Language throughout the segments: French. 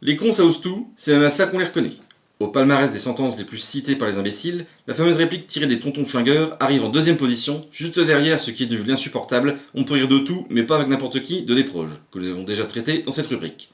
Les cons ça ose tout, c'est même à ça qu'on les reconnaît. Au palmarès des sentences les plus citées par les imbéciles, la fameuse réplique tirée des tontons flingueurs arrive en deuxième position, juste derrière ce qui est devenu insupportable, on peut rire de tout, mais pas avec n'importe qui, de Desproges, que nous avons déjà traité dans cette rubrique.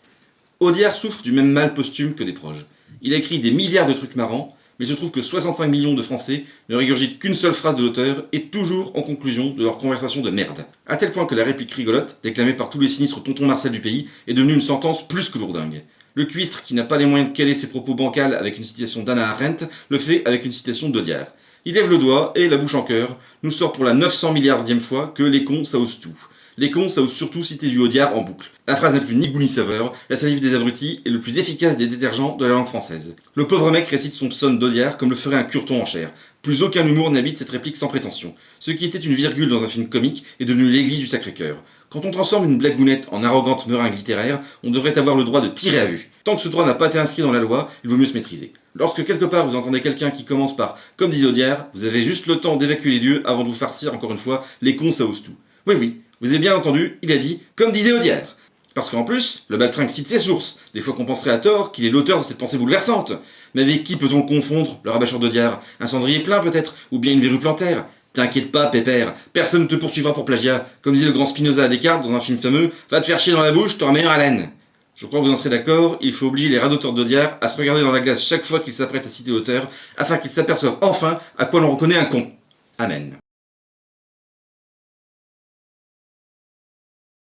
Audiard souffre du même mal posthume que Desproges. Il a écrit des milliards de trucs marrants, mais il se trouve que 65 millions de Français ne régurgitent qu'une seule phrase de l'auteur et toujours en conclusion de leur conversation de merde. À tel point que la réplique rigolote, déclamée par tous les sinistres tontons Marcel du pays, est devenue une sentence plus que lourdingue. Le cuistre, qui n'a pas les moyens de caler ses propos bancals avec une citation d'Anna Arendt, le fait avec une citation d'Audiard. Il lève le doigt et, la bouche en cœur, nous sort pour la 900 milliardième fois que les cons ça ose tout. Les cons ça ose surtout citer du Audiard en boucle. La phrase n'a plus ni goût ni saveur, la salive des abrutis est le plus efficace des détergents de la langue française. Le pauvre mec récite son psaume d'Audiard comme le ferait un curton en chair. Plus aucun humour n'habite cette réplique sans prétention. Ce qui était une virgule dans un film comique est devenu l'aiguille du Sacré-Cœur. Quand on transforme une blagounette en arrogante meringue littéraire, on devrait avoir le droit de tirer à vue. Tant que ce droit n'a pas été inscrit dans la loi, il vaut mieux se maîtriser. Lorsque quelque part vous entendez quelqu'un qui commence par « comme disait Audiard », vous avez juste le temps d'évacuer les lieux avant de vous farcir encore une fois « les cons ça ose tout ». Oui, vous avez bien entendu, il a dit « comme disait Audiard ». Parce qu'en plus, le baltringue cite ses sources, des fois qu'on penserait à tort qu'il est l'auteur de cette pensée bouleversante. Mais avec qui peut-on confondre le rabâcheur d'Audiard? Un cendrier plein peut-être? Ou bien une verrue plantaire? T'inquiète pas, pépère, personne ne te poursuivra pour plagiat. Comme dit le grand Spinoza à Descartes dans un film fameux, va te faire chier dans la bouche, t'auras meilleure haleine. Je crois que vous en serez d'accord, il faut obliger les radoteurs d'Audiard à se regarder dans la glace chaque fois qu'ils s'apprêtent à citer l'auteur, afin qu'ils s'aperçoivent enfin à quoi l'on reconnaît un con. Amen.